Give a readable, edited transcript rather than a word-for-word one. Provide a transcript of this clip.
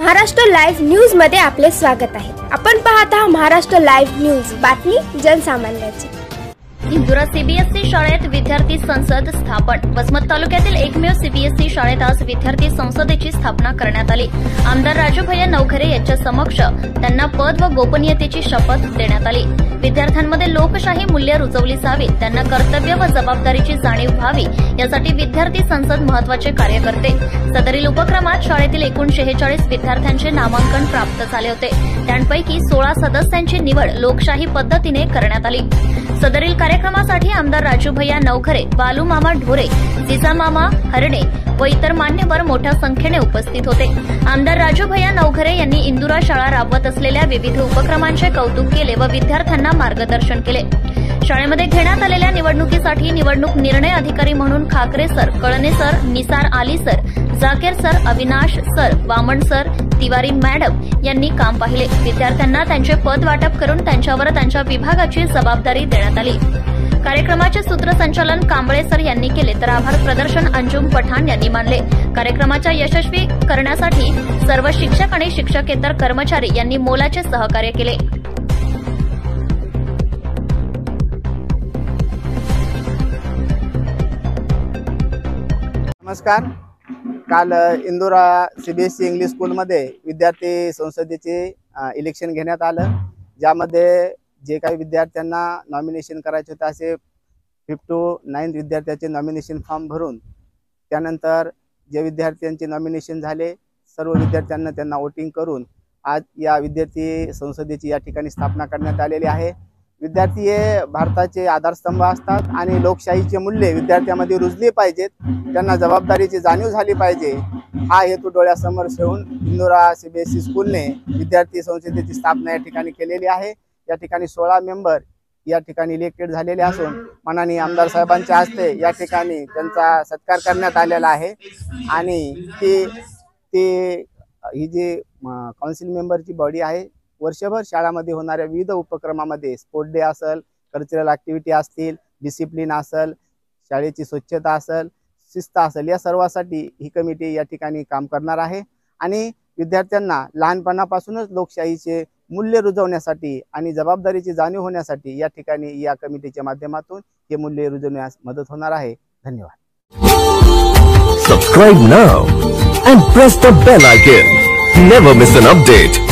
Maharashtra live news मध्ये आपले स्वागत आहे। आपण पाहत आहात महाराष्ट्र लाईव्ह न्यूज, बातमी जनसामान्याची। इंदुरा सीबीएसई शाळेत विद्यार्थी संसद स्थापन। वसमत तालुक्यातील एकमेव सीबीएसई शाळेत आज विद्यार्थी संसदेची स्थापना करण्यात आली। आमदार राजूभैया नवघरे यांच्या समक्ष त्यांना पद व गोपनीयतेची शपथ देण्यात आली। विद्यार्थ्यांमध्ये लोकशाही मूल्ये रुजवली जावीत, त्यांना कर्तव्य व जबाबदारीची जाणीव व्हावी यासाठी विद्यार्थी संसद महत्त्वाचे कार्य करते। सदरील उपक्रमात शाळेतील एकूण 46 विद्यार्थ्यांचे नामांकन प्राप्त झाले होते। त्यांपैकी 16 सदस्यांची निवड लोकशाही पद्धतीने करण्यात आली। सदरील कार्यक्रमासाठी आमदार राजूभैया नवघरे, बालूमामा ढोरे, जिजामामा हरणे व इतर मान्यवर मोठ्या संख्येने उपस्थित होते। आमदार राजूभैया नवघरे यांनी इंदुरा शाळा राबवत असलेल्या विविध उपक्रमांचे कौतुक केले व विद्यार्थ्यांना मार्गदर्शन केले। शाळेमध्ये घेण्यात आलेल्या निवडणुकीसाठी निवडणूक निर्णय अधिकारी म्हणून Khakare sir, Kalne sir, Nisar Ali sir, Zakir sir, Avinash sir, Vaman sir, Tiwari madam यांनी काम पाहिले। विद्यार्थ्यांना त्यांचे पद वाटप करून त्यांच्यावर त्यांच्या विभागाची जबाबदारी देण्यात आली। कार्यक्रमाचे सूत्रसंचालन कांबळे सर यांनी केले तर आभार प्रदर्शन अंजुम पठाण यांनी मानले। कार्यक्रमाच्या यशस्वी करण्यासाठी सर्व शिक्षक आणि शिक्षकेतर कर्मचारी यांनी मोलाचे सहकार्य केले। नमस्कार। काल इंदुरा सीबीएसई इंग्लिश स्कूलमध्ये विद्यार्थी संसदेचे इलेक्शन घेण्यात आलं, ज्यामध्ये जे काही विद्यार्थ्यांना नॉमिनेशन करायचे होते असे 5 to 9 विद्यार्थ्यांचे नॉमिनेशन फॉर्म भरून त्यानंतर जे विद्यार्थ्यांचे नॉमिनेशन झाले सर्व विद्यार्थ्यांना त्यांना वोटिंग करून आज या विद्यार्थी संसदेची या ठिकाणी स्थापना करण्यात आलेली आहे। विद्यार्थी हे भारताचे आधारस्तंभ असतात आणि लोकशाहीचे मूल्य विद्यार्थ्यांमध्ये रुजली पाहिजेत, त्यांना जबाबदारीची जाणीव झाली पाहिजे, हा हेतू डोळ्यासमोर ठेवून इंदुरा सीबीएसई स्कूलने विद्यार्थी संसदेची स्थापना या ठिकाणी केलेली आहे। या ठिकाणी 16 मेंबर या ठिकाणी इलेक्टेड झालेले असून माननीय आमदार साहेबांच्या हस्ते या ठिकाणी त्यांचा सत्कार करण्यात आलेला आहे। आणि ही जी काउन्सिल मेंबरची बॉडी आहे, वर्षभर शाळामध्ये होणाऱ्या विविध उपक्रमामध्ये स्पोर्ट डे असेल, कल्चरल ॲक्टिव्हिटी असतील, डिसिप्लिन असेल, शाळेची स्वच्छता असेल, शिस्त असेल, या सर्वासाठी ही कमिटी या ठिकाणी काम करणार आहे। आणि विद्यार्थ्यांना लहानपणापासूनच लोकशाहीचे मूल्य रुजवण्यासाठी आणि जबाबदारीची जाणीव होण्यासाठी या ठिकाणी या कमिटीच्या माध्यमातून हे मूल्य रुजवण्यास मदत होणार आहे। धन्यवाद। Subscribe now and press the bell icon. Never miss an update.